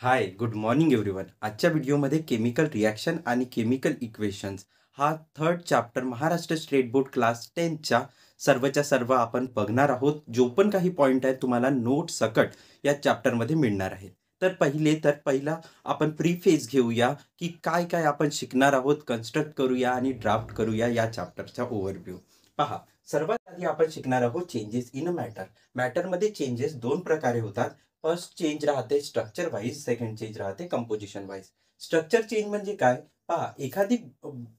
हाय, good morning everyone. आजच्या व्हिडिओमध्ये chemical reaction आणि केमिकल इक्वेशन्स हा third chapter Maharashtra state board class 10च्या सर्वच्या सर्व आपण बघणार आहोत. जो पण काही पॉईंट आहे तुम्हाला नोट सकट या चॅप्टरमध्ये मिळणार आहे. तर पहिला आपण प्रीफेज घेऊया की काय काय आपण शिकणार आहोत, कन्स्ट्रक्ट करूया आणि ड्राफ्ट करूया या चॅप्टरचा ओव्हरव्ह्यू. पहा, सर्वात आधी आपण शिकणार आहोत चेंजेस इन अ मॅटर. मॅटरमध्ये चेंजेस दोन प्रकारे होतात. फर्स्ट चेंज राहते स्ट्रक्चर वाईज, सेकंड चेंज राहते कंपोजिशन वाईज. स्ट्रक्चर चेंज म्हणजे काय? पहा, एखादी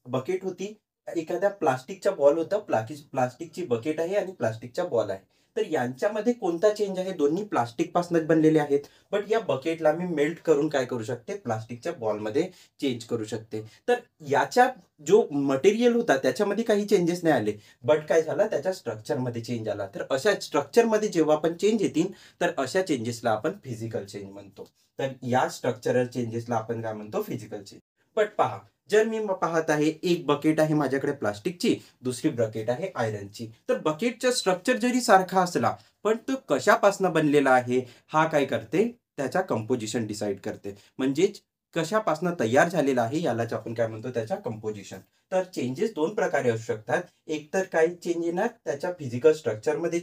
बकेट होती, एखाद्या प्लास्टिकचा बॉल होता, प्लास्टिकची बकेट आहे आणि प्लास्टिकचा बॉल आहे. तर यांच्यामध्ये कोणता चेंज आहे? दोन्ही प्लास्टिक पासूनच बनलेले आहेत. बट या बकेटला मी मेल्ट करून काय करू शकते? प्लास्टिकच्या बॉलमध्ये चेंज करू शकते. तर याच्या जो मटेरियल होता त्याच्यामध्ये काही चेंजेस नाही आले, बट काय झालं? त्याच्या स्ट्रक्चरमध्ये चेंज आला. तर अशा स्ट्रक्चरमध्ये जेव्हा पण चेंज येतील तर अशा चेंजेसला आपण फिजिकल चेंज म्हणतो. तर या स्ट्रक्चरल चेंजेसला आपण काय म्हणतो? Physical change. बट पहा, जर मी पाहत आहे एक बकेट आहे माझ्याकडे प्लास्टिकची, दुसरी बकेट आहे आयरनची. तर बकेटचा स्ट्रक्चर जरी सारखा असला पण तो कशापासून बनलेला आहे हा काय करते? त्याचा कंपोजिशन डिसाईड करते. म्हणजेच कशापासून तयार झालेला आहे यालाच आपण काय म्हणतो? त्याचा कंपोजिशन. तर चेंजेस दोन प्रकारे असू शकतात. एक तर काही चेंज येणार त्याच्या फिजिकल स्ट्रक्चरमध्ये,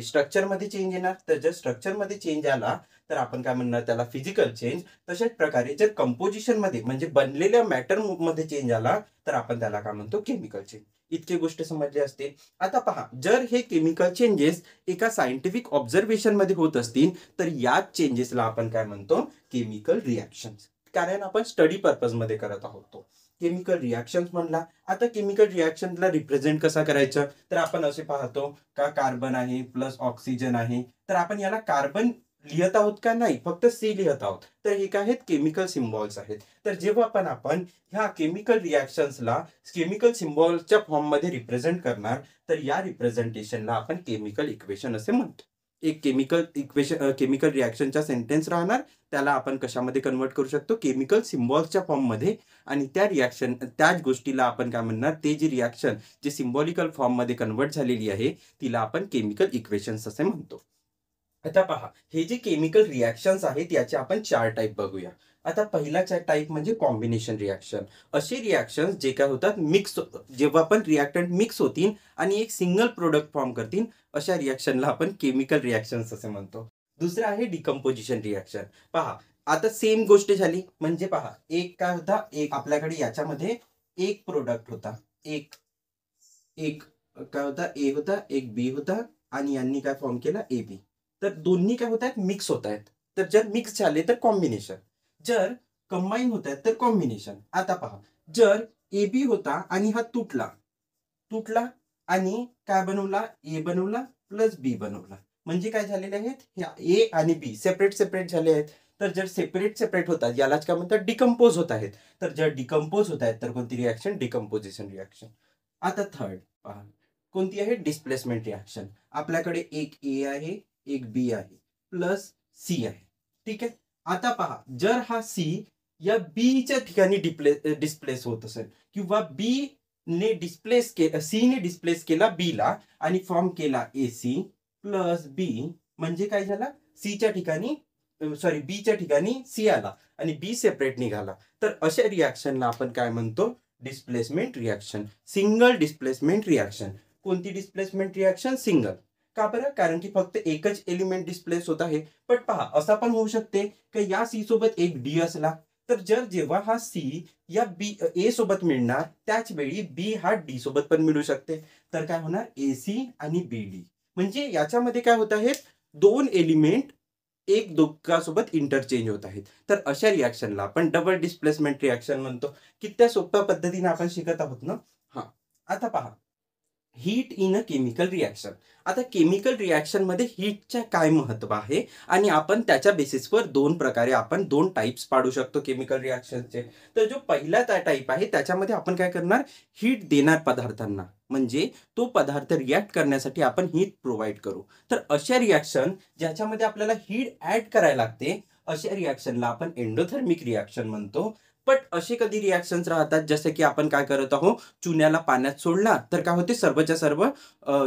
स्ट्रक्चरमध्ये चेंज येणार. तर जर स्ट्रक्चरमध्ये चेंज आला तर आपण काय म्हणणार? त्याला फिजिकल चेंज. तशाच प्रकारे जर कंपोजिशन मध्ये म्हणजे बनलेल्या मॅटर मध्ये चेंज आला तर आपण त्याला काय म्हणतो? Chemical change. इतके गोष्ट समजली असते. आता पहा, जर हे केमिकल चेंजेस एका सायंटिफिक ऑब्झर्वेशन मध्ये होत असतील तर या चेंजेसला आपण काय म्हणतो? Chemical reactions. कारण आपण स्टडी पर्पज मध्ये करत आहोत. केमिकल रिॲक्शन्स म्हणला. आता केमिकल रिॲक्शनला रिप्रेझेंट कसा करायचं? तर आपण असे पाहतो का कार्बन आहे प्लस ऑक्सिजन आहे, तर आपण याला कार्बन लिहित आहोत का? नाही, फक्त सी लिहित आहोत. तर हे काय आहेत? केमिकल सिम्बॉल्स आहेत. तर जेव्हा पण आपण ह्या केमिकल रिॲक्शन्सला केमिकल सिम्बॉल्सच्या फॉर्म मध्ये रिप्रेझेंट करणार तर या रिप्रेझेंटेशनला आपण केमिकल इक्वेशन असे म्हणतो. एक केमिकल रिॲक्शनचा सेंटेन्स राहणार, त्याला आपण कशामध्ये कन्वर्ट करू शकतो? केमिकल सिम्बॉल्सच्या फॉर्म मध्ये. आणि त्याच गोष्टीला आपण काय म्हणणार? ते जी रिॲक्शन जे सिम्बॉलिकल फॉर्म मध्ये कन्वर्ट झालेली आहे तिला आपण केमिकल इक्वेशन्स असे म्हणतो. आता पहा, हे जे केमिकल रिॲक्शन्स आहेत याचे आपण चार टाईप बघूया. आता पहिला टाईप म्हणजे कॉम्बिनेशन रिॲक्शन. असे रिॲक्शन्स जे काय होतात? मिक्स. जेव्हा पण रिॲक्टंट मिक्स होतील आणि एक सिंगल प्रोडक्ट फॉर्म करतील अशा रिॲक्शनला आपण केमिकल रिॲक्शन्स असे म्हणतो. दुसरं आहे डिकम्पोजिशन रिॲक्शन. पहा, आता सेम गोष्ट झाली. म्हणजे पहा, एक काय होता? एक आपल्याकडे याच्यामध्ये एक प्रोडक्ट होता. एक एक काय होता? ए होता, एक बी होता आणि यांनी काय फॉर्म केला? A B. तर दोन्ही काय होत आहेत? मिक्स होत आहेत. तर जर मिक्स झाले तर कॉम्बिनेशन. जर कंबाईन होत आहेत तर कॉम्बिनेशन. आता पहा, जर ए बी होता आणि हा तुटला तुटला आणि काय बनवला? ए बनवला प्लस बी बनवला. म्हणजे काय झालेले आहेत? ह्या ए आणि बी सेपरेट सेपरेट झाले आहेत. तर जर सेपरेट सेपरेट होतात यालाच काय म्हणतात? डिकम्पोज होत आहेत. तर जर डिकम्पोज होत आहेत तर कोणती रिॲक्शन? Decomposition reaction. आता थर्ड पहा, कोणती आहे? Displacement reaction. आपल्याकडे एक ए आहे, एक बी आहे प्लस सी आहे. ठीक आहे. आता पहा, जर हा सी या बीच्या ठिकाणी डिस्प्लेस होत असेल किंवा बी ने डिस्प्लेस के सी ने डिस्प्लेस केला बी ला आणि फॉर्म केला ए सी प्लस बी, म्हणजे काय झाला? सीच्या ठिकाणी बीच्या ठिकाणी सी आला आणि बी सेपरेट निघाला. तर अशा रिॲक्शनला आपण काय म्हणतो? Displacement reaction. Single displacement reaction. कोणती डिस्प्लेसमेंट रिॲक्शन? सिंगल. का बरं? कारण की फक्त एकच एलिमेंट डिस्प्लेस होत आहे. पण पहा, असा पण होऊ शकते की या सी सोबत एक डी असला तर जेव्हा हा सी या बी ए सोबत मिळणार त्याच वेळी बी हा डी सोबत पण मिळू शकते. तर काय होणार? ए सी आणि बी डी. म्हणजे याच्यामध्ये काय होत आहेत? दोन एलिमेंट एक दोघांसोबत इंटरचेंज होत आहेत. तर अशा रिॲक्शनला आपण डबल डिस्प्लेसमेंट रिॲक्शन म्हणतो. कित्या सोप्या पद्धतीने आपण शिकत आहोत ना. हा, आता पहा, heat in a chemical reaction. आता केमिकल रिॲक्शन मध्ये हीटच्या काय महत्व आहे आणि आपण त्याच्या बेसिसवर दोन प्रकारे आपण दोन टाइप्स पाडू शकतो केमिकल रिॲक्शनचे. तर जो पहिला टाइप आहे त्याच्यामध्ये आपण काय करणार? हीट देणार पदार्थांना, म्हणजे तो पदार्थ रिॲक्ट करण्यासाठी आपण हीट प्रोव्हाइड करू. तर अशा रिॲक्शन ज्याच्यामध्ये आपल्याला हीट ऍड करायला लागते अशा रिॲक्शनला आपण एंडोथर्मिक रिॲक्शन म्हणतो. पण असे कधी रिॲक्शन्स राहतात जसं की आपण काय करत आहोत, चुन्याला पाण्यात सोडला तर काय होते, सर्वच्या सर्व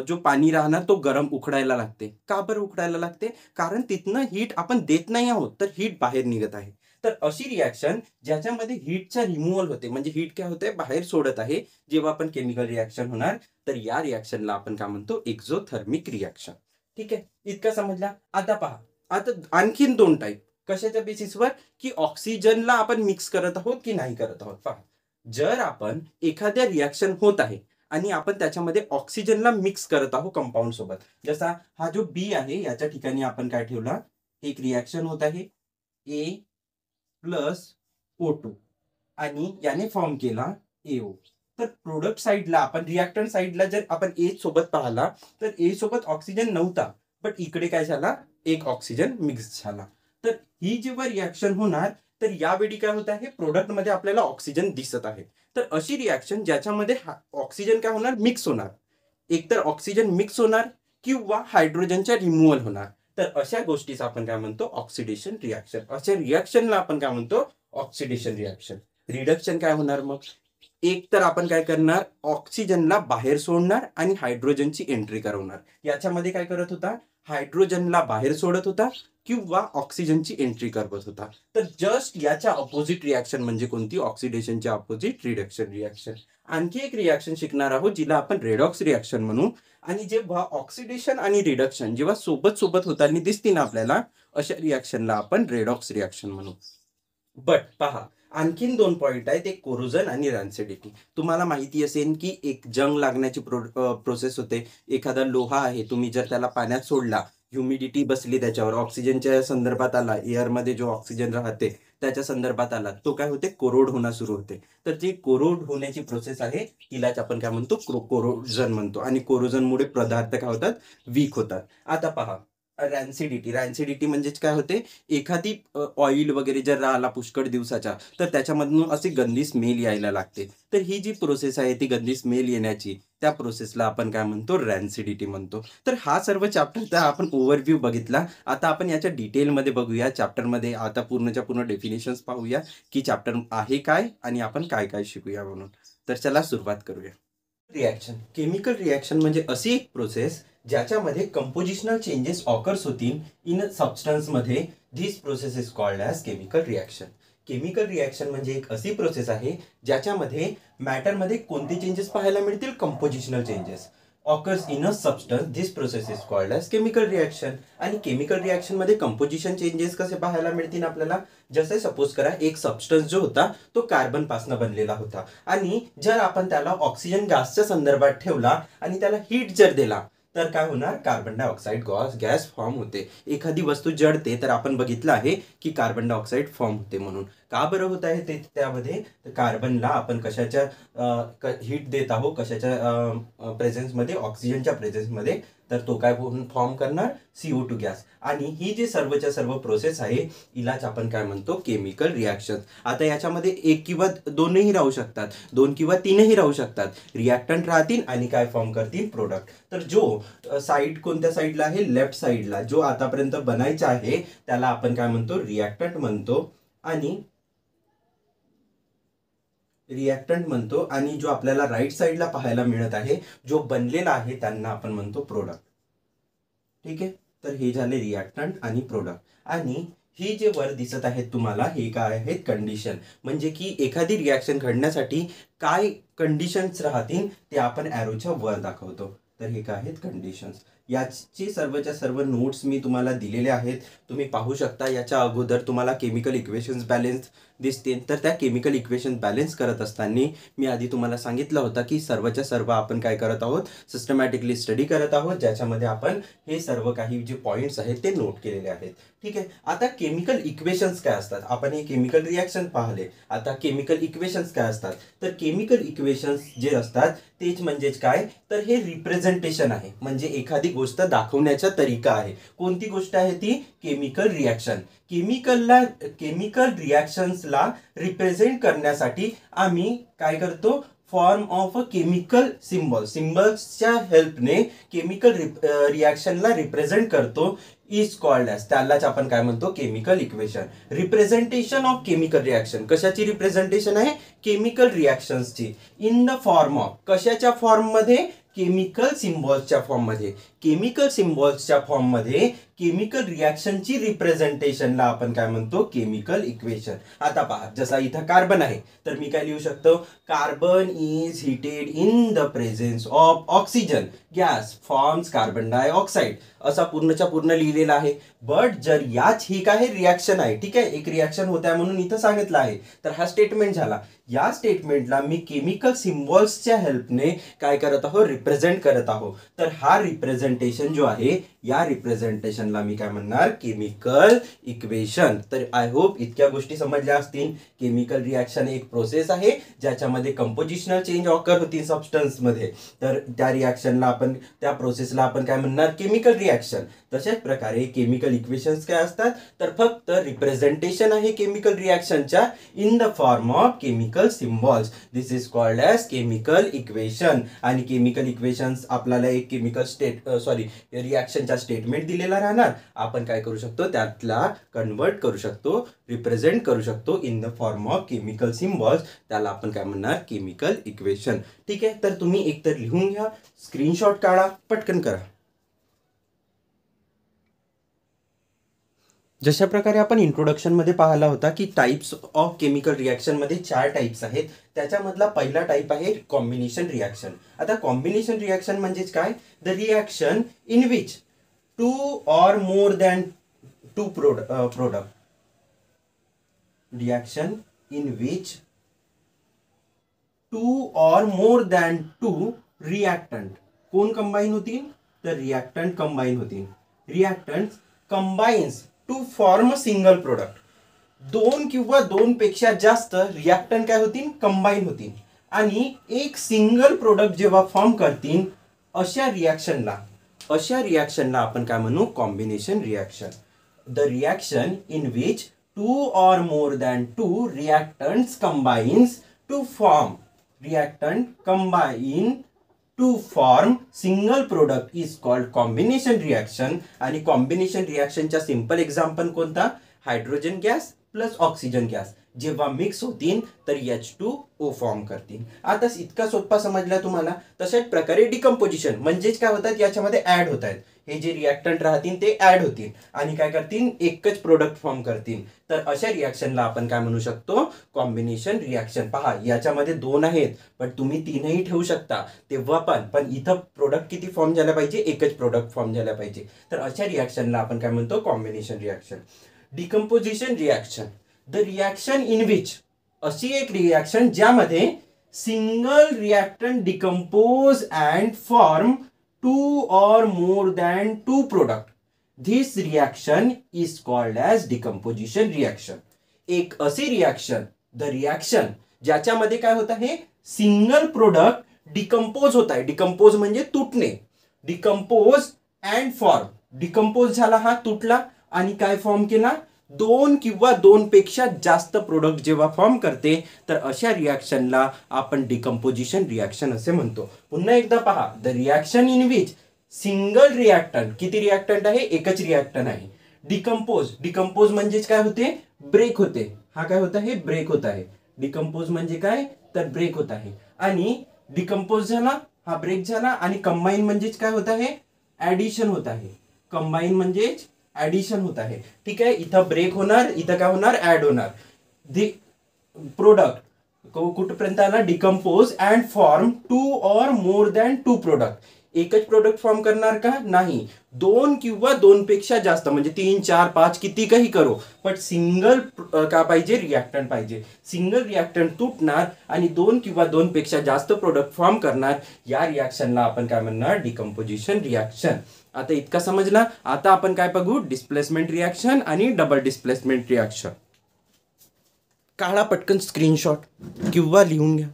जो पाणी राहणार तो गरम उकडायला लागते. का बरं उकडायला लागते? कारण तिथनं हीट आपण देत नाही आहोत, तर हीट बाहेर निघत आहे. तर अशी रिॲक्शन ज्याच्यामध्ये हीटचा रिमूव्हल होते, म्हणजे हीट काय होते, बाहेर सोडत आहे, जेव्हा आपण केमिकल रिॲक्शन होणार, तर या रिॲक्शनला आपण काय म्हणतो, एक्झोथर्मिक रिॲक्शन. ठीक आहे, इतकं समजला. आता पहा, आता आणखीन 2 टाइप. कशाच्या बेसिसवर? की ऑक्सिजनला आपण मिक्स करत आहोत की नाही करत आहोत. पहा, जर आपण एखाद्या रिॲक्शन होत आहे आणि आपण त्याच्यामध्ये ऑक्सिजनला मिक्स करत आहोत कंपाऊंड सोबत, जसा हा जो बी आहे याच्या ठिकाणी आपण काय ठेवला, एक रिॲक्शन होत आहे ए प्लस O2 आणि याने फॉर्म केला AO. तर प्रोडक्ट साइडला आपण, रिॲक्टंट साइडला जर आपण ए सोबत पाहिला तर ए सोबत ऑक्सिजन नव्हता, बट इकडे काय झाला, एक ऑक्सिजन मिक्स झाला. तर ही जेव्हा रिॲक्शन होणार, तर यावेळी काय होत आहे, प्रोडक्ट मध्ये आपल्याला ऑक्सिजन दिसत आहे. तर अशी रिॲक्शन ज्याच्यामध्ये ऑक्सिजन काय होणार, मिक्स होणार. एकतर ऑक्सिजन मिक्स होणार किंवा हायड्रोजनच्या रिमूव्हल होणार. तर अशा गोष्टीच आपण काय म्हणतो, ऑक्सिडेशन रिॲक्शन. अशा रिॲक्शनला आपण काय म्हणतो, ऑक्सिडेशन रिॲक्शन. रिडक्शन काय होणार मग, एक तर आपण काय करणार, ऑक्सिजनला बाहेर सोडणार आणि हायड्रोजनची एंट्री करवणार. याच्यामध्ये काय करत होता, हायड्रोजनला बाहेर सोडत होता किंवा ऑक्सिजनची एंट्री करत होता. तर जस्ट याच्या अपोजिट रिॲक्शन म्हणजे कोणती, ऑक्सिडेशनच्या अपोजिट रिडक्शन रिॲक्शन. आणखी एक रिॲक्शन शिकणार आहोत जिला आपण रेडॉक्स रिॲक्शन म्हणू. आणि जेव्हा ऑक्सिडेशन आणि रिडक्शन जेव्हा सोबत सोबत होताना दिसते ना आपल्याला, अशा रिॲक्शनला आपण रेडॉक्स रिॲक्शन म्हणू. बट पहा, आणखीन 2 पॉइंट आहेत, एक कोरोजन आणि रॅन्सिडिटी. तुम्हाला माहिती असेल की एक जंग लागण्याची प्रोसेस होते. एखादा लोहा आहे, तुम्ही जर त्याला पाण्यात सोडला, ह्युमिडिटी बसली त्याच्यावर, ऑक्सिजनच्या संदर्भात आला, एअरमध्ये जो ऑक्सिजन राहते त्याच्या संदर्भात आला, तो काय होते, कोरोड होणं सुरू होते. तर जी कोरोड होण्याची प्रोसेस आहे तिलाच आपण काय म्हणतो, कोरोजन म्हणतो. आणि कोरोजनमुळे पदार्थ काय होतात, वीक होतात. आता पहा, रॅन्सिडिटी. रॅन्सिडिटी म्हणजेच काय होते, एखादी ऑइल वगैरे जर राहिला पुष्कळ दिवसाचा, तर त्याच्यामधून असे गंदी स्मेल यायला लागते. तर ही जी प्रोसेस आहे ती गंदी स्मेल येण्याची, त्या प्रोसेसला आपण काय म्हणतो, रॅन्सिडिटी म्हणतो. तर हा सर्व चॅप्टरचा आपण ओव्हरव्ह्यू बघितला. आता आपण याच्या डिटेलमध्ये बघूया. चॅप्टरमध्ये आता पूर्णच्या पूर्ण डेफिनेशन्स पाहूया की चॅप्टर आहे काय आणि आपण काय काय शिकूया म्हणून. तर चला सुरुवात करूया. रिॲक्शन. केमिकल रिॲक्शन म्हणजे अशी एक प्रोसेस ज्याच्यामध्ये कंपोजिशनल चेंजेस ऑकर्स होतील इन सबस्टन्समध्ये. This process is called as chemical reaction. Chemical reaction म्हणजे एक अशी प्रोसेस आहे ज्याच्यामध्ये मॅटरमध्ये कोणते चेंजेस पाहायला मिळतील, compositional changes occurs in a substance. This process is called as chemical reaction. आणि केमिकल रिॲक्शन मध्ये कंपोजिशन चेंजेस कसे पाहायला मिळतील आपल्याला, जसे सपोज करा एक सबस्टन्स जो होता तो कार्बन पासून बनलेला होता, आणि जर आपण त्याला ऑक्सिजन गॅसच्या संदर्भात ठेवला आणि त्याला हीट जर दिला, तर काय होणार, कार्बन डायऑक्साईड गॅस फॉर्म होते. एखादी वस्तू जळते तर आपण बघितलं आहे की कार्बन डायऑक्साईड फॉर्म होते. म्हणून का बरं होत आहे ते, त्यामध्ये कार्बनला आपण कशाच्या हीट देत आहोत, कशाच्या प्रेझेन्समध्ये, ऑक्सिजनच्या प्रेझेन्समध्ये, तर तो काय फॉर्म करणार, CO2 गॅस. आणि ही जी सर्वच्या सर्व प्रोसेस आहे हिलाच आपण काय म्हणतो, केमिकल रिॲक्शन. आता याच्यामध्ये एक किंवा दोनही राहू शकतात, 2 किंवा 3ही राहू शकतात. रिॲक्टंट राहतील आणि काय फॉर्म करतील, प्रोडक्ट. तर जो साईड कोणत्या साईडला आहे, लेफ्ट साईडला जो आतापर्यंत बनायचा आहे त्याला आपण काय म्हणतो, रिॲक्टंट म्हणतो. आणि जो आपल्याला राईट साईडला पाहायला मिळत आहे, जो बनलेला आहे, त्यांना आपण म्हणतो प्रोडक्ट. ठीक आहे, तर हे झाले रिॲक्टंट आणि प्रोडक्ट. आणि ही जे वर दिसत आहेत तुम्हाला, हे काय आहेत, कंडिशन. म्हणजे की एखादी रिॲक्शन घडण्यासाठी काय कंडिशन्स राहतील ते आपण ॲरोच्या वर दाखवतो. तर हे काय आहेत, कंडिशन्स. याची सर्वच्या सर्व नोट्स मी तुम्हाला दिलेले आहेत, तुम्ही पाहू शकता. याच्या अगोदर तुम्हाला केमिकल इक्वेशन्स बॅलेन्स दिसतील. तर त्या केमिकल इक्वेशन बॅलेन्स करत असताना मी आधी तुम्हाला सांगितलं होतं की सर्वच्या सर्व आपण काय करत आहोत, सिस्टमॅटिकली स्टडी करत आहोत, ज्याच्यामध्ये आपण हे सर्व काही जे पॉईंट्स आहेत ते नोट केलेले आहेत. ठीक आहे, आता केमिकल इक्वेशन्स काय असतात, आपण हे केमिकल रिॲक्शन पाहिले. आता केमिकल इक्वेशन्स काय असतात, तर केमिकल इक्वेशन्स जे असतात तेच म्हणजेच काय, तर हे रिप्रेझेंटेशन आहे, म्हणजे एखादी गोष्ट दाखवण्याचा तरीका आहे. कोणती गोष्ट आहे ती, केमिकल रिॲक्शन. केमिकल रिॲक्शन्सला रिप्रेझेंट करण्यासाठी आम्ही काय करतो, फॉर्म ऑफ अ केमिकल सिम्बॉल्सच्या हेल्पने केमिकल रिॲक्शनला रिप्रेझेंट करतो. इज कॉल्ड ॲज, त्यालाच आपण काय म्हणतो chemical equation. Representation of chemical reaction, कशाची रिप्रेझेंटेशन आहे? केमिकल रिॲक्शन्सची. इन द फॉर्म ऑफ, कशाच्या फॉर्म मध्ये? केमिकल सिम्बॉल्सच्या फॉर्म मध्ये. केमिकल सिम्बॉल्सच्या फॉर्म मध्ये केमिकल रिॲक्शनची रिप्रेझेंटेशनला आपण काय म्हणतो? Chemical equation. आता पहा, जसा इथं कार्बन आहे तर मी काय लिहू शकतो? Carbon is heated in the presence of oxygen gas forms carbon dioxide, असा पूर्णच्या पूर्ण लिहिलेला आहे. बट जर याच ही काय रिॲक्शन आहे, ठीक आहे, एक रिॲक्शन होत आहे म्हणून इथं सांगितलं आहे, तर हा स्टेटमेंट झाला. या स्टेटमेंटला मी केमिकल सिम्बॉल्सच्या हेल्पने काय करत आहोत? रिप्रेझेंट करत आहोत. तर हा रिप्रेझेंटेशन जो आहे, या रिप्रेझेंटेशनला मी काय म्हणणार? Chemical equation. तर आय होप इतक्या गोष्टी समजल्या असतील. केमिकल रिॲक्शन एक प्रोसेस आहे ज्याच्यामध्ये कंपोजिशनल चेंज ऑकर होतील सबस्टन्समध्ये. तर त्या रिॲक्शनला आपण, त्या प्रोसेसला आपण काय म्हणणार? Chemical reaction. तशाच प्रकारे केमिकल इक्वेशन्स काय असतात? तर फक्त रिप्रेझेंटेशन आहे केमिकल रिॲक्शनच्या in the form of chemical symbols. This is called as chemical equation. आणि केमिकल इक्वेशन्स आपल्याला एक केमिकल रिॲक्शनचा स्टेटमेंट दिलेला राहणार. आपण काय करू शकतो? त्यातला कन्वर्ट करू शकतो, रिप्रेझेंट करू शकतो in the form of chemical symbols. त्याला आपण काय म्हणणार? Chemical equation. ठीक आहे, तर तुम्ही एकतर लिहून घ्या, स्क्रीनशॉट काढा, पटकन करा. जशा प्रकारे आपण इंट्रोडक्शनमध्ये पाहिला होता की टाइप्स ऑफ केमिकल रिॲक्शनमध्ये 4 टाइप्स आहेत. त्याच्यामधला पहिला टाइप आहे कॉम्बिनेशन रिॲक्शन. आता कॉम्बिनेशन रिॲक्शन म्हणजेच काय? The reaction in which 2 or more than 2 product. Reaction in which 2 or more than 2 reactant कोण कंबाईन होतील? तर रिॲक्टंट कंबाईन होतील. Reactant combines to form a single product. 2 किंवा 2 पेक्षा जास्त रिॲक्टंट काय होतील? कंबाईन होतील. आणि एक सिंगल प्रोडक्ट जेव्हा फॉर्म करतील, अशा रिॲक्शनला आपण काय म्हणू? Combination reaction. The reaction in which 2 or more than 2 reactants combines to form single product is called combination reaction. आणि कॉम्बिनेशन रिॲक्शनचा सिंपल एक्झाम्पल कोणता? Hydrogen gas plus oxygen gas जेव्हा मिक्स होतील तर H2O फॉर्म करतील. आता इतका सोपा समजला तुम्हाला. तशाच प्रकारे डिकम्पोजिशन म्हणजेच काय होतात? याच्यामध्ये ऍड होत आहेत. हे जे रिॲक्टंट राहतील ते ऍड होतील आणि काय करतील? एकच प्रोडक्ट फॉर्म करतील. तर अशा रिॲक्शनला आपण काय म्हणू शकतो? Combination reaction. पहा, याच्यामध्ये 2 आहेत पण तुम्ही 3ही ठेवू शकता तेव्हा पण इथं प्रोडक्ट किती फॉर्म झाला पाहिजे? एकच प्रोडक्ट फॉर्म झाला पाहिजे. तर अशा रिॲक्शनला आपण काय म्हणतो? Combination reaction. Decomposition reaction, the reaction in which, अशी एक रिॲक्शन ज्यामध्ये single reactant decompose and form 2 or more than 2 product. This reaction is called as decomposition reaction. एक अशी रिॲक्शन, द रिॲक्शन ज्याच्यामध्ये काय होत आहे? सिंगल प्रोडक्ट डिकम्पोज होत आहे. डिकम्पोज म्हणजे तुटणे. Decompose and form. डिकम्पोज झाला, हा तुटला आणि काय फॉर्म केला? 2 किंवा 2 पेक्षा जास्त प्रोडक्ट जेव्हा फॉर्म करते तर अशा रिॲक्शनला आपण डिकम्पोजिशन रिॲक्शन असे म्हणतो. पुन्हा एकदा पहा, the reaction in which single reactant, किती रिॲक्टंट आहे? एकच रिॲक्टंट आहे. डिकम्पोज म्हणजेच काय होते? ब्रेक होते. हा काय होत आहे? ब्रेक होत आहे. डिकम्पोज म्हणजे काय? तर ब्रेक होत आहे. आणि डिकम्पोज झाला, हा ब्रेक झाला. आणि कंबाईन म्हणजेच काय होत आहे? ऍडिशन होत आहे. कंबाईन म्हणजेच ऍडिशन होत आहे. ठीक आहे, इथं ब्रेक होणार, इथं काय होणार? ऍड होणार. दी प्रोडक्ट कुठपर्यंत आला? Decompose and form 2 or more than 2 product. एकच प्रोडक्ट फॉर्म करणार का? नाही. 2 किंवा 2 पेक्षा जास्त म्हणजे 3, 4, 5 किती काही करो, पण सिंगल का पाहिजे? रिॲक्टंट पाहिजे. सिंगल रिॲक्टंट तुटणार आणि 2 किंवा 2 पेक्षा जास्त प्रोडक्ट फॉर्म करणार. या रिॲक्शनला आपण काय म्हणणार? Decomposition reaction. आता इतका समजला. आता आपण काय बघू? डिस्प्लेसमेंट रिॲक्शन आणि डबल डिस्प्लेसमेंट रिॲक्शन. काढा पटकन स्क्रीनशॉट किंवा लिहून घ्या.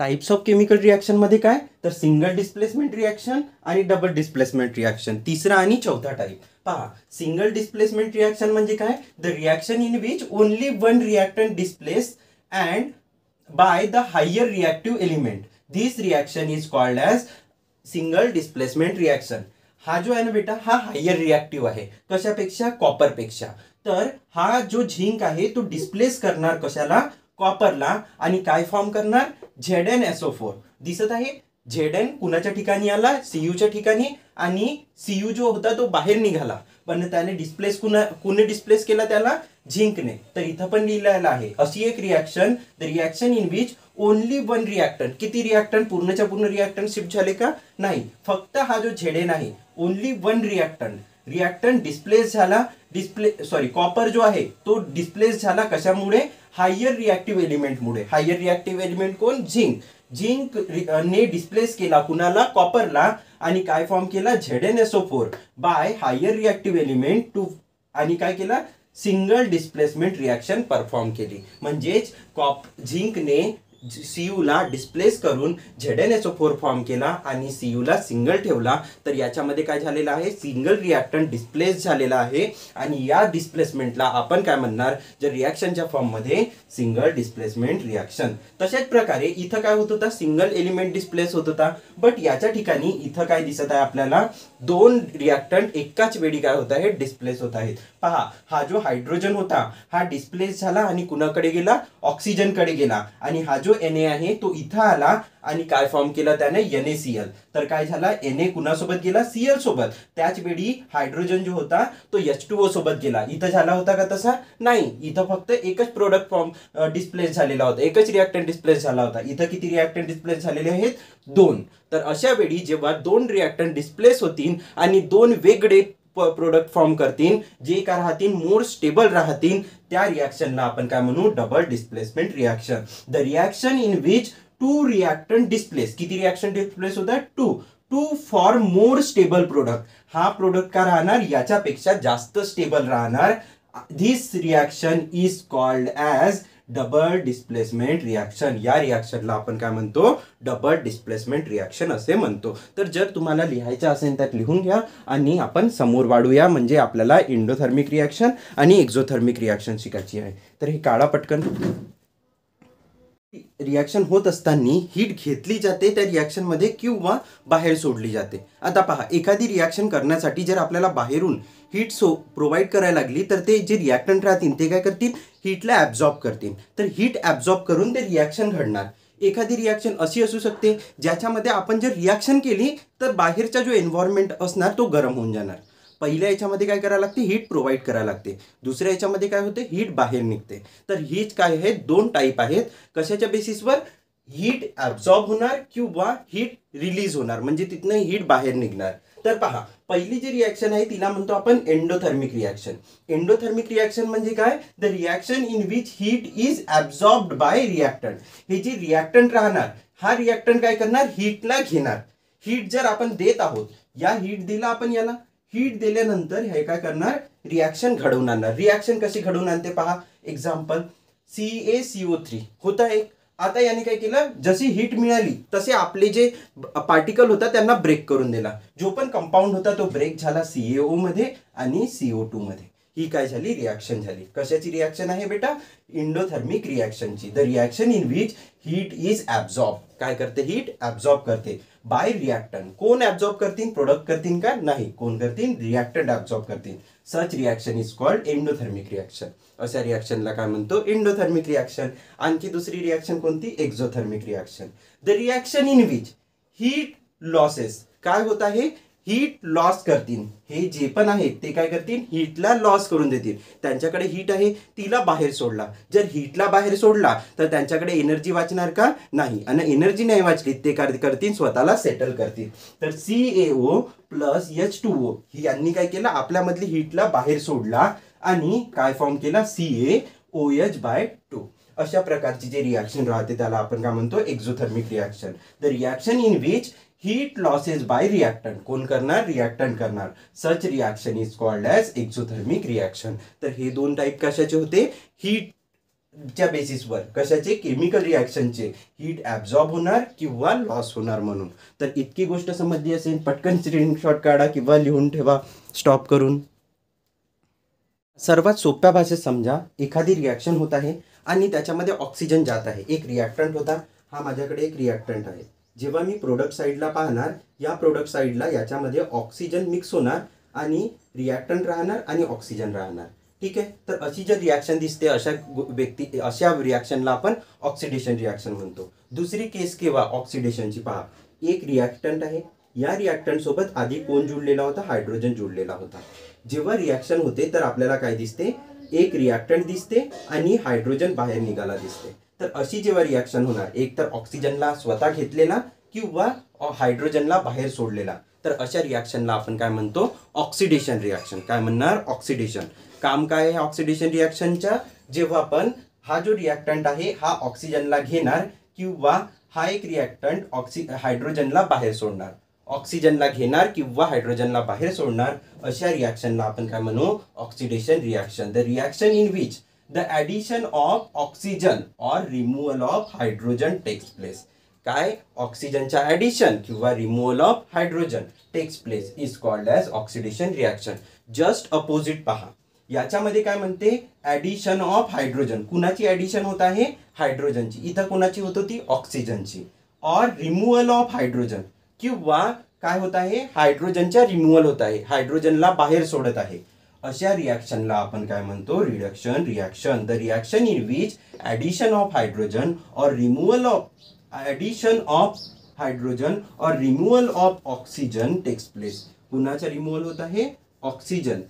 टाइप्स ऑफ केमिकल रिॲक्शन मध्ये काय? तर सिंगल डिस्प्लेसमेंट रिॲक्शन आणि डबल डिस्प्लेसमेंट रिॲक्शन. तिसरा आणि चौथा टाइप पहा. सिंगल डिस्प्लेसमेंट रिॲक्शन म्हणजे काय? The reaction in which only one reactant displace and by the higher reactive element. This reaction is called as single displacement reaction. हा जो आहे ना बेटा, हा हायर रिएक्टिव्ह आहे. कशापेक्षा? कॉपरपेक्षा. तर हा जो झिंक आहे तो डिस्प्लेस करणार कशाला? कॉपरला. आणि काय फॉर्म करणार? ZnSO4. दिसत आहे? Zn कुणाच्या ठिकाणी आला? Cuच्या ठिकाणी. आणि Cu जो होता तो बाहेर निघाला, पण त्याने डिस्प्लेस कुणे डिस्प्लेस केला? त्याला झिंकने. तर इथं पण लिहिलेलं आहे अशी एक reaction, the reaction in which only one reactant. किती रिएक्टंट? पूर्णच्या पूर्ण रिएक्टंट शिफ्ट झाले का? नाही. फक्त हा जो Zn आहे, ओनली वन रिएक्टंट डिस्प्लेस झाला. कॉपर जो आहे तो डिस्प्लेस झाला. कशामुळे? हायर रिएक्टिव्ह एलिमेंटमुळे. हायर रिएक्टिव्ह एलिमेंट कोण? झिंक ने डिस्प्लेस केला कुणाला? कॉपरला. आणि काय फॉर्म केला? ZnSO4 by higher reactive element to. आणि काय केला? सिंगल डिस्प्लेसमेंट रिएक्शन परफॉर्म केली. म्हणजेच झिंकने Cu ला डिस्प्लेस करून ZnSO4 फॉर्म केला आणि Cu ला सिंगल ठेवला. तर याच्यामध्ये काय झालेलं आहे? सिंगल रिएक्टंट डिस्प्लेस झालेला आहे. आणि या डिस्प्लेसमेंटला आपण काय म्हणणार? जर रिएक्शनच्या फॉर्ममध्ये सिंगल डिस्प्लेसमेंट रिएक्शन. तशाच प्रकारे इथं काय होत होता? सिंगल एलिमेंट डिस्प्लेस होत होता. बट याच्या ठिकाणी इथं काय दिसत आहे आपल्याला? दोन रिएक्टंट एकाच वेळी काय होत आहे? डिस्प्लेस होत आहेत. पहा, हा जो हायड्रोजन होता हा डिस्प्लेस झाला आणि कुणाकडे गेला? ऑक्सिजनकडे गेला. आणि हा जो Na आहे तो इथं आला आणि काय फॉर्म केला त्याने? NaCl. तर काय झाला? Na कुणासोबत गेला? Cl सोबत. त्याच वेळी हायड्रोजन जो होता तो H2O सोबत गेला. इथं झाला होता का तसा? नाही. इथं फक्त एकच प्रोडक्ट फॉर्म डिस्प्लेस झालेला होता, एकच रिएक्टंट डिस्प्लेस झाला होता. इथं किती रिएक्टंट डिस्प्लेस झालेले आहेत? 2. तर अशा वेळी जेव्हा 2 रिएक्टंट डिस्प्लेस होतील आणि 2 वेगळे प्रोडक्ट फॉर्म करतील, जे काय राहतील? मोर स्टेबल राहतील, त्या रिएक्शनला आपण काय म्हणू? Double displacement reaction. The reaction in which two reactant displace. किती रिएक्शन डिस्प्लेस होतात? 2. To form more stable product. हा प्रोडक्ट का राहणार? याच्यापेक्षा जास्त स्टेबल राहणार. This reaction is called as double displacement reaction. या रिएक्शनला आपण काय म्हणतो? डबल डिस्प्लेसमेंट रिएक्शन असे म्हणतो. तर जर तुम्हाला लिहायचं असेल तर लिहून घ्या आणि आपण समोर वाढूया. म्हणजे आपल्याला एंडोथर्मिक रिएक्शन आणि एक्झोथर्मिक रिएक्शन शिकायची आहे. तर हे काढा पटकन. रिएक्शन होत असताना हीट घेतली जाते त्या रिएक्शनमध्ये किंवा बाहेर सोडली जाते. आता पहा, एखादी रिएक्शन करण्यासाठी जर आपल्याला बाहेरून हीट प्रोव्हाइड करायला लागली तर ते जे रिएक्टंट राहतील ते काय करतील? हीटला ॲब्झॉर्ब करतील. तर हीट ॲब्झॉर्ब करून ते रिएक्शन घडणार. एखादी रिएक्शन अशी असू शकते ज्याच्यामध्ये आपण जर रिएक्शन केली तर बाहेरचा जो एन्व्हायरमेंट असणार तो गरम होऊन जाणार. पहिल्या याच्यामध्ये काय करायला लागते? हीट प्रोव्हाइड करायला लागते. दुसऱ्या याच्यामध्ये काय होते? हीट बाहेर निघते. तर हीच काय आहे? 2 टाईप आहेत. कशाच्या बेसिसवर? हीट ॲब्झॉर्ब होणार किंवा हीट रिलीज होणार, म्हणजे तिथनं हीट बाहेर निघणार. तर पहा, पहिली जी रिएक्शन आहे तिला म्हणतो आपण एंडोथर्मिक रिएक्शन. एंडोथर्मिक रिएक्शन म्हणजे काय? The reaction in which heat is absorbed by reactant. हे जे रिएक्टंट राहणार, हा रिएक्टंट काय करणार? हीटला घेणार. हीट जर आपण देत आहोत, या हीट दिला आपण याला, हीट दिल्यानंतर हे काय करणार? रिएक्शन घडवून आणणार. रिएक्शन कशी घडवून आणते पहा. एक्झाम्पल, CaCO3 होता एक. आता याने काय केलं? जशी हीट मिळाली तसे आपले जे पार्टिकल होता त्यांना ब्रेक करून दिला. जो पण कंपाऊंड होता तो ब्रेक झाला CaO मध्ये आणि CO2 मध्ये. ही काय झाली? रिएक्शन झाली. कशाची रिएक्शन आहे बेटा? एंडोथर्मिक रिएक्शनची. The reaction in which heat is absorb. काय करते? हीट ॲब्झॉर्ब करते बाय रिएक्टंट. कोण ॲब्झॉर्ब करतील? प्रोडक्ट करतील का? नाही. कोण करतील? रिएक्टंट ॲब्झॉर्ब करतील. Such reaction is called endothermic reaction. अशा रिएक्शनला काय म्हणतो? Endothermic reaction. आणखी दुसरी रिएक्शन कोणती? Exothermic reaction. The reaction in which heat losses. काय होत आहे? हीट लॉस करतील. हे जे पण आहेत ते काय करतील? हीटला लॉस करून देतील. त्यांच्याकडे हीट आहे, तिला बाहेर सोडला. जर हीटला बाहेर सोडला तर त्यांच्याकडे एनर्जी वाचणार का? नाही. आणि एनर्जी नाही वाचली ते काय करतील? स्वतःला सेटल करतील. तर CaO प्लस H2O ही यांनी काय केलं? आपल्यामधली हीटला बाहेर सोडला आणि काय फॉर्म केला? CaOH/2. अशा प्रकारची जे रिएक्शन राहते त्याला आपण काय म्हणतो? Exothermic reaction. The reaction in which heat losses by reactant. कोण करणार? रिएक्टंट करणार. Such reaction is called as exothermic reaction. तर हे 2 टाईप कशाचे होते? हीटच्या बेसिसवर. कशाचे? केमिकल रिएक्शनचे. हीट ॲब्झॉर्ब होणार किंवा लॉस होणार म्हणून. तर इतकी गोष्ट समजली असेल. पटकन स्क्रीनशॉट काढा किंवा लिहून ठेवा स्टॉप करून. सर्वात सोप्या भाषेत समजा, एखादी रिएक्शन होत आहे आणि त्याच्यामध्ये ऑक्सिजन जात आहे. एक रिएक्टंट होता, हा माझ्याकडे एक रिएक्टंट आहे. जेव्हा मी प्रोडक्ट साईडला पाहणार, या प्रोडक्ट साईडला याच्यामध्ये ऑक्सिजन मिक्स होणार आणि रिॲक्टंट राहणार आणि ऑक्सिजन राहणार. ठीक आहे. तर अशी जर रिॲक्शन दिसते अशा रिॲक्शनला आपण ऑक्सिडेशन रिॲक्शन म्हणतो. दुसरी केस केव्हा ऑक्सिडेशनची पहा. एक रिॲक्टंट आहे, या रिॲक्टंट सोबत आधी कोण जुळलेला होता, हायड्रोजन जुळलेला होता. जेव्हा रिॲक्शन होते तर आपल्याला काय दिसते, एक रिॲक्टंट दिसते आणि हायड्रोजन बाहेर निघाला दिसते. तर अशी जेव्हा रिॲक्शन होणार, एक तर ऑक्सिजनला स्वतः घेतलेला किंवा हायड्रोजनला बाहेर सोडलेला, तर अशा रिॲक्शनला आपण काय म्हणतो, ऑक्सिडेशन रिॲक्शन. काय म्हणणार, ऑक्सिडेशन. काम काय आहे ऑक्सिडेशन रिॲक्शनच्या, जेव्हा आपण हा जो रिॲक्टंट आहे हा ऑक्सिजनला घेणार किंवा हा एक रिॲक्टंट हायड्रोजनला बाहेर सोडणार, ऑक्सिजनला घेणार किंवा हायड्रोजनला बाहेर सोडणार, अशा रिॲक्शनला आपण काय म्हणू, oxidation reaction. The reaction in which the addition of oxygen or removal of hydrogen takes place. काय, ऑक्सिजनच्या ॲडिशन किंवा removal of hydrogen takes place is called as oxidation reaction. Just opposite पहा, याच्यामध्ये काय म्हणते, ॲडिशन ऑफ हायड्रोजन. कुणाची addition होत आहे, हायड्रोजनची. इथं कुणाची होत होती, ऑक्सिजनची. ऑर रिमूव्हल ऑफ हायड्रोजन, किंवा काय होत आहे, हायड्रोजनच्या रिमूव्हल होत आहे, हायड्रोजनला बाहेर सोडत आहे. अशा रिॲक्शनला आपण काय म्हणतो, reduction reaction. The reaction in which addition of hydrogen or removal of addition of hydrogen or removal of oxygen takes place. कुणाचा रिमूव्हल होत आहे, oxygen.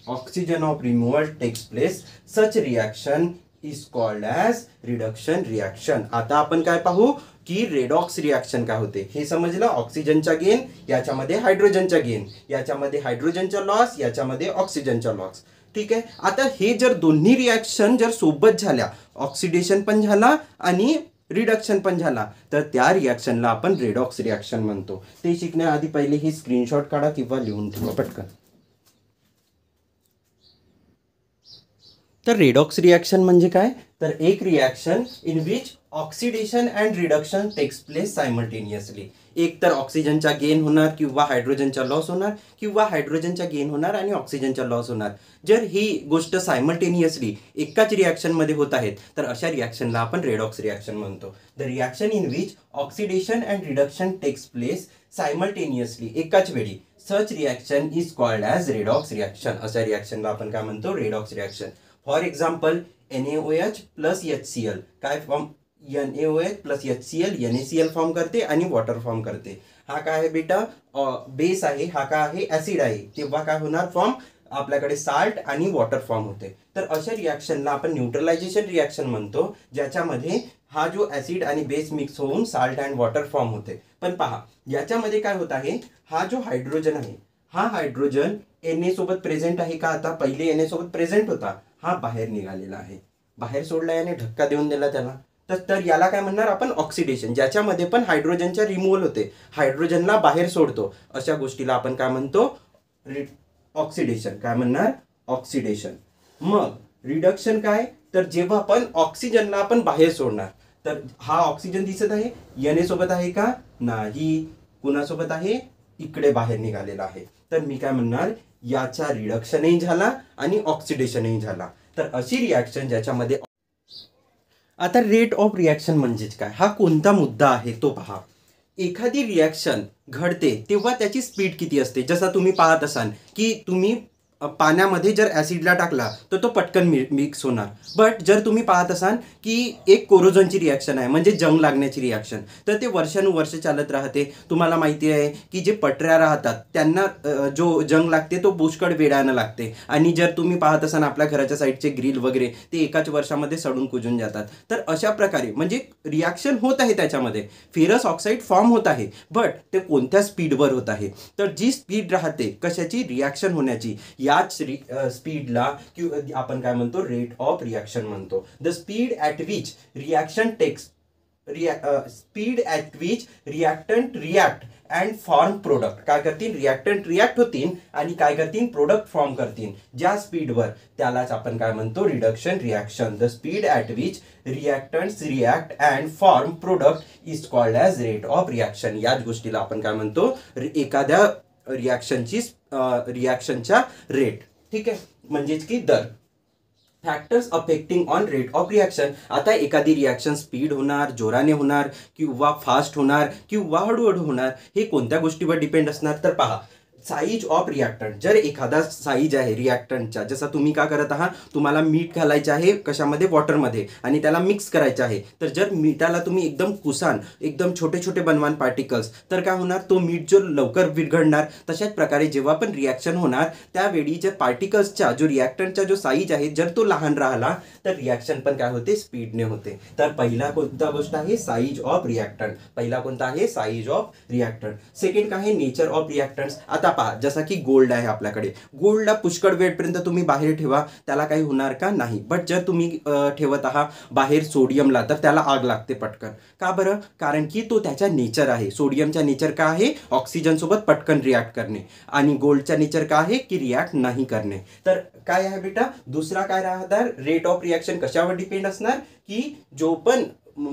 Oxygen of removal takes place. Such reaction is called as reduction reaction. आता आपण काय पाहू की redox reaction काय होते हे समजलं. ऑक्सिजनचा गेन, याच्यामध्ये हायड्रोजनचा गेन, याच्यामध्ये हायड्रोजनचा लॉस, याच्यामध्ये ऑक्सिजनचा लॉस. ठीक आहे. आता हे जर दोन्ही रिॲक्शन जर सोबत झाल्या, ऑक्सिडेशन पण झाला आणि रिडक्शन पण झाला, तर त्या रिॲक्शनला आपण रेडॉक्स रिॲक्शन म्हणतो. ते शिकण्याआधी पहिले ही स्क्रीनशॉट काढा किंवा लिहून ठेवा पटकन. तर रेडॉक्स रिॲक्शन म्हणजे काय, तर एक reaction in which oxidation and reduction takes place simultaneously. एक तर ऑक्सिजनचा गेन होणार किंवा हायड्रोजनचा लॉस होणार, किंवा हायड्रोजनचा गेन होणार आणि ऑक्सिजनचा लॉस होणार. जर ही गोष्ट सायमल्टेनियसली एकाच रिॲक्शनमध्ये होत आहेत, तर अशा रिॲक्शनला आपण रेडॉक्स रिॲक्शन म्हणतो. The reaction in which oxidation and reduction takes place simultaneously, एकाच वेळी, such reaction is called as redox reaction. अशा रिॲक्शनला आपण काय म्हणतो, redox reaction. For example, NaOH plus HCl काय form, NaOH plus HCl NaCl form करते आणि वॉटर फॉर्म करते. हा काय आहे बेटा, बेस आहे. हा काय आहे, ॲसिड आहे. तेव्हा काय होणार, फॉर्म आपल्याकडे साल्ट आणि वॉटर फॉर्म होते. तर अशा रिॲक्शनला आपण न्यूट्रलायझेशन रिॲक्शन म्हणतो, ज्याच्यामध्ये हा जो ॲसिड आणि बेस मिक्स होऊन साल्ट अँड वॉटर फॉर्म होते. पण पहा, याच्यामध्ये काय होत आहे, हा जो हायड्रोजन आहे, हा हायड्रोजन Na सोबत प्रेझेंट आहे का, आता पहिले Na सोबत प्रेझेंट होता, हा बाहेर निघालेला आहे, बाहेर सोडला, याने धक्का देऊन दिला त्याला. तर याला काय म्हणणार आपण, ऑक्सिडेशन. ज्याच्यामध्ये पण हायड्रोजनच्या रिमूव्हल होते, हायड्रोजनला बाहेर सोडतो, अशा गोष्टीला आपण काय म्हणतो, ऑक्सिडेशन. काय म्हणणार, ऑक्सिडेशन. मग रिडक्शन काय, तर जेव्हा आपण ऑक्सिजनला आपण बाहेर सोडणार, तर हा ऑक्सिजन दिसत आहे, Na सोबत आहे का, नाही. कुणासोबत आहे, इकडे बाहेर निघालेला आहे. तर मी काय म्हणणार, याचा रिडक्शनही झाला आणि ऑक्सिडेशनही झाला. तर अशी रिॲक्शन ज्याच्यामध्ये. आता रेट ऑफ रिॲक्शन म्हणजेच काय, हा कोणता मुद्दा आहे तो पहा. एखादी रिॲक्शन घडते तेव्हा त्याची स्पीड किती असते. जसा तुम्ही पाहत असाल की तुम्ही पाण्यामध्ये जर ॲसिडला टाकला तर तो पटकन मिक्स होणार. बट जर तुम्ही पाहत असाल की एक कोरोजनची रिॲक्शन आहे, म्हणजे जंग लागण्याची रिॲक्शन, तर ते वर्षानुवर्ष चालत राहते. तुम्हाला माहिती आहे की जे पटऱ्या राहतात त्यांना जो जंग लागते तो पुष्कळ वेळानं लागते. आणि जर तुम्ही पाहत असाल आपल्या घराच्या साईडचे ग्रिल वगैरे, ते एकाच वर्षामध्ये सडून कुजून जातात. तर अशा प्रकारे म्हणजे रिॲक्शन होत आहे, त्याच्यामध्ये फेरस ऑक्साईड फॉर्म होत आहे, बट ते कोणत्या स्पीडवर होत आहे. तर जी स्पीड राहते कशाची, रिॲक्शन होण्याची, याच स्पीडला आपण काय म्हणतो, रेट ऑफ रिॲक्शन म्हणतो. The speed at which reaction takes speed at which reactant react and form product. काय करतील, रिॲक्टंट रिॲक्ट होतील आणि काय करतील, प्रोडक्ट फॉर्म करतील. ज्या स्पीडवर, त्यालाच आपण काय म्हणतो, reduction reaction. The speed at which reactants react and form product is called as rate of reaction. याच गोष्टीला आपण काय म्हणतो, एखाद्या रिॲक्शनच्या रेट. ठीक आहे, म्हणजेच की दर. Factors affecting on rate of reaction. आता एखादी रिॲक्शन स्पीड होणार, जोराने होणार किंवा फास्ट होणार किंवा हळूहळू होणार, हे कोणत्या गोष्टीवर डिपेंड असणार? तर पहा, साईज ऑफ रिॲक्टंट. जर एखादा साईज आहे रिॲक्टंटचा, जसं तुम्ही का करत आहात, तुम्हाला मीठ घालायचं आहे कशामध्ये, वॉटरमध्ये, आणि त्याला मिक्स करायचं आहे. तर जर मिठाला तुम्ही एकदम कुसान, एकदम छोटे छोटे बनवान पार्टिकल्स, तर काय होणार, तो मीठ जो लवकर विरघळणार. तशाच प्रकारे जेव्हा पण रिॲक्शन होणार त्यावेळी जर पार्टिकल्सचा जो रिॲक्टंटचा जो साईज आहे जर तो लहान राहिला तर रिॲक्शन पण काय होते, स्पीडने होते. तर पहिला कोणता गोष्ट आहे, साईज ऑफ रिॲक्टंट. पहिला कोणता आहे, साईज ऑफ रिॲक्टंट. सेकंड काय आहे, नेचर ऑफ रिॲक्टंट्स. आता पहा, जसा की गोल्ड आहे आपल्याकडे, गोल्डला पुष्कळ वेळपर्यंत तुम्ही बाहेर ठेवा, त्याला काही होणार का, नाही. बट जर तुम्ही ठेवत आहात बाहेर सोडियमला, तर त्याला आग लागते पटकन. का बरं? कारण की तो त्याचा नेचर आहे. सोडियमचा नेचर का आहे, ऑक्सिजन सोबत पटकन रिॲक्ट करणे, आणि गोल्डचा नेचर का आहे की रिॲक्ट नाही करणे. तर काय आहे बेटा, दुसरा काय राहणार, रेट ऑफ रिॲक्शन कशावर डिपेंड असणार, की जो पण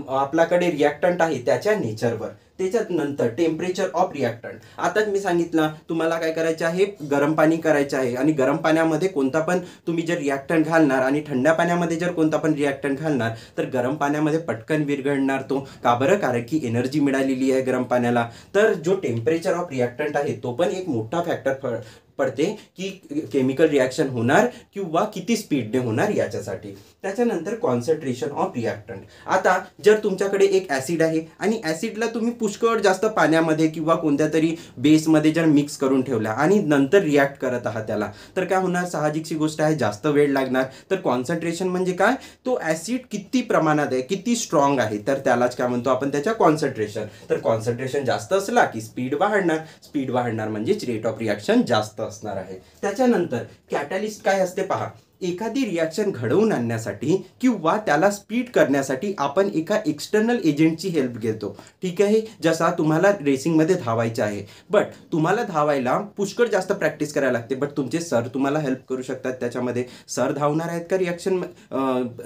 आपल्याकडे रिॲक्टंट आहे त्याच्या नेचरवर. त्याच्यानंतर टेम्परेचर ऑफ रिॲक्टंट. आताच मी सांगितलं तुम्हाला काय करायचं आहे, गरम पाणी करायचं आहे, आणि गरम पाण्यामध्ये कोणता पण तुम्ही जर रिॲक्टंट घालणार आणि थंड पाण्यामध्ये जर कोणता पण रिॲक्टंट घालणार तर गरम पाण्यामध्ये पटकन विरघळणार तो. का बरं? कारण की एनर्जी मिळालेली आहे गरम पाण्याला. तर जो टेम्परेचर ऑफ रिॲक्टंट आहे तो पण एक मोठा फॅक्टर पडते की केमिकल रिॲक्शन होणार किंवा किती स्पीडने होणार याच्यासाठी. त्याच्यानंतर कॉन्सन्ट्रेशन ऑफ रिॲक्टंट. आता जर तुमच्याकडे एक ॲसिड आहे आणि ॲसिडला तुम्ही पुष्कळ जास्त पाण्यामध्ये किंवा कोणत्या तरी बेसमध्ये जर मिक्स करून ठेवला आणि नंतर रिॲक्ट करत आहात त्याला, तर काय होणार, साहजिकची गोष्ट आहे, जास्त वेळ लागणार. तर कॉन्सन्ट्रेशन म्हणजे काय, तो ॲसिड किती प्रमाणात आहे, किती स्ट्रॉंग आहे, तर त्यालाच काय म्हणतो आपण, त्याच्या कॉन्सन्ट्रेशन. तर कॉन्सन्ट्रेशन जास्त असला की स्पीड वाढणार, स्पीड वाढणार म्हणजेच रेट ऑफ रिॲक्शन जास्त असणार आहे. त्याच्यानंतर कॅटॅलिस्ट काय असते पहा, एखादी रिॲक्शन घडवून आणण्यासाठी किंवा त्याला स्पीड करण्यासाठी आपण एका एक्सटर्नल एजंटची हेल्प घेतो. ठीक आहे, जसा तुम्हाला रेसिंगमध्ये धावायचं आहे, बट तुम्हाला धावायला पुष्कळ जास्त प्रॅक्टिस करायला लागते, बट तुमचे सर तुम्हाला हेल्प करू शकतात त्याच्यामध्ये. सर धावणार आहेत का रिॲक्शन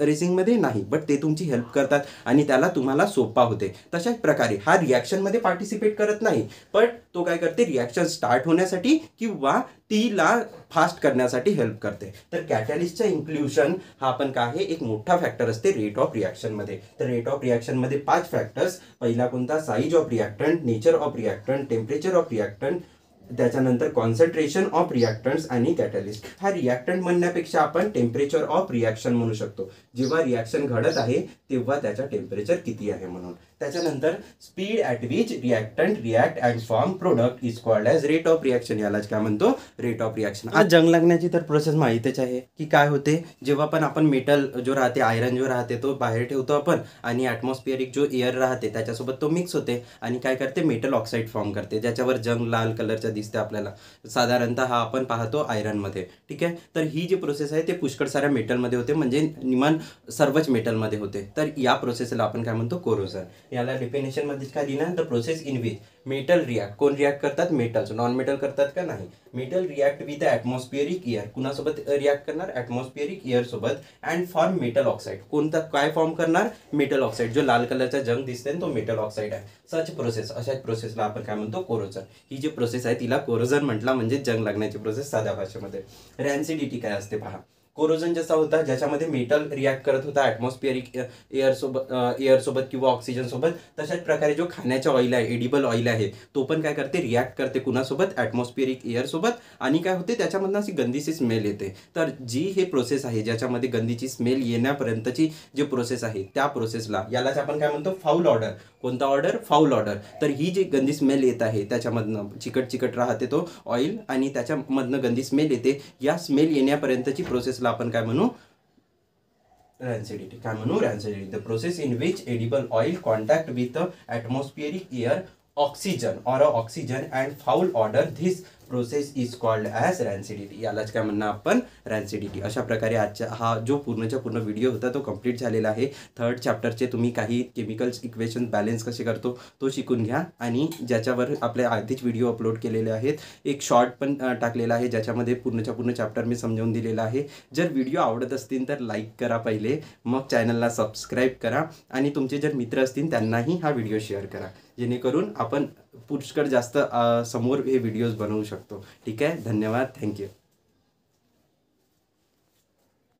रेसिंगमध्ये? नाही, बट ते तुमची हेल्प करतात आणि त्याला तुम्हाला सोपा होते. तशाच प्रकारे हा रिॲक्शनमध्ये पार्टिसिपेट करत नाही, पण तो काय करते, रिॲक्शन स्टार्ट होण्यासाठी किंवा तीला फास्ट करण्यासाठी हेल्प करते. तर कॅटॅलिस्टचा इन्क्ल्युजन हा पण काय आहे, एक मोठा फॅक्टर असते रेट ऑफ रिॲक्शनमध्ये. तर रेट ऑफ रिॲक्शनमध्ये 5 फॅक्टर्स. पहिला कोणता, size of reactant, nature of reactant, temperature of reactant, त्याच्यानंतर कॉन्सन्ट्रेशन ऑफ रिॲक्टंट्स आणि कॅटॅलिस्ट. हा रिॲक्टंट म्हणण्यापेक्षा आपण टेम्परेचर ऑफ रिॲक्शन म्हणू शकतो. जेव्हा रिॲक्शन घडत आहे तेव्हा त्याचा टेम्परेचर किती आहे म्हणून. त्याच्यानंतर speed at which reactant react and form product is called as rate of reaction. यालाच काय म्हणतो, रेट ऑफ रिॲक्शन. आज जंग लागण्याची तर प्रोसेस माहितीच आहे की काय होते, जेव्हा पण आपण मेटल जो राहते, आयरन जो राहते, तो बाहेर ठेवतो आपण आणि ॲटमॉस्फिअरिक जो एअर राहते त्याच्यासोबत तो मिक्स होते आणि काय करते, मेटल ऑक्साईड फॉर्म करते, ज्याच्यावर जंग लाल कलरच्या दिसते आपल्याला. साधारणतः हा आपण पाहतो आयरनमध्ये. ठीक आहे, तर ही जी प्रोसेस आहे ते पुष्कळ साऱ्या मेटलमध्ये होते, म्हणजे निमान सर्वच मेटलमध्ये होते. तर या प्रोसेसला आपण काय म्हणतो, कोरोजन. याला डेफिनेशनमध्ये काय लिहिणार, the process in which metal react. कोण रिॲक्ट करतात, मेटल्स. नॉन मेटल करतात का, नाही. Metal react with atmospheric air. कुणासोबत रिॲक्ट करणार, ॲटमॉस्फिअरिक एअर सोबत, अँड फॉर्म मेटल ऑक्साईड. कोणता काय फॉर्म करणार, मेटल ऑक्साईड. जो लाल कलरचा जंग दिसते तो मेटल ऑक्साईड आहे. सच प्रोसेस, अशाच प्रोसेसला आपण काय म्हणतो, कोरोजन. ही जी प्रोसेस आहे तिला कोरोजन म्हटला, म्हणजे जंग लागण्याची प्रोसेस साध्या भाषेमध्ये. रॅन्सिडिटी काय असते पहा. कोरोजन जसा होता ज्याच्यामध्ये मेटल रिॲक्ट करत होता ॲटमॉस्फिअरिक एअरसोबत किंवा ऑक्सिजन सोबत, तशाच प्रकारे जो खाण्याचा ऑइल आहे, एडिबल ऑइल आहे, तो पण काय करते, रिॲक्ट करते कुणासोबत, ॲटमॉस्फिअरिक एअरसोबत, आणि काय होते, त्याच्यामधनं अशी गंदीची स्मेल येते. तर जी हे प्रोसेस आहे ज्याच्यामध्ये गंदीची स्मेल येण्यापर्यंतची जी प्रोसेस आहे त्या प्रोसेसला, यालाच आपण काय म्हणतो, फाऊल ऑर्डर. कोणता ऑर्डर, फाऊल ऑर्डर. तर ही जी गंदी स्मेल येत आहे त्याच्यामधनं चिकट चिकट राहते तो ऑइल आणि त्याच्यामधनं गंदी स्मेल येते, या स्मेल येण्यापर्यंतची प्रोसेसला आपण काय म्हणू, रॅन्सिडिटी. काय म्हणू, rancidity. The process in which edible oil contact with atmospheric air, oxygen or oxygen and foul odour, this process is called as rancidity. यालाच काय म्हणणं आपण, रॅन्सिडिटी. अशा प्रकारे आजचा हा जो पूर्णच्या पूर्ण व्हिडिओ होता तो कंप्लीट झालेला आहे. 3rd चॅप्टरचे तुम्ही काही केमिकल्स इक्वेशन बॅलन्स कसे करतो तो शिकून घ्या, आणि ज्याच्यावर आपले आधीच व्हिडिओ अपलोड केलेले आहेत. एक शॉर्ट पण टाकलेला आहे ज्याच्यामध्ये पूर्णच्या पूर्ण चॅप्टर मी समजावून दिलेला आहे. जर व्हिडिओ आवडत असतील तर लाईक करा पहिले, मग चॅनलला सबस्क्राईब करा, आणि तुमचे जर मित्र असतील त्यांनाही हा व्हिडिओ शेअर करा, जेणेकरून आपण पुष्कळ जास्त समोर हे व्हिडिओज बनवू शकतो. ठीक आहे, धन्यवाद, थँक्यू.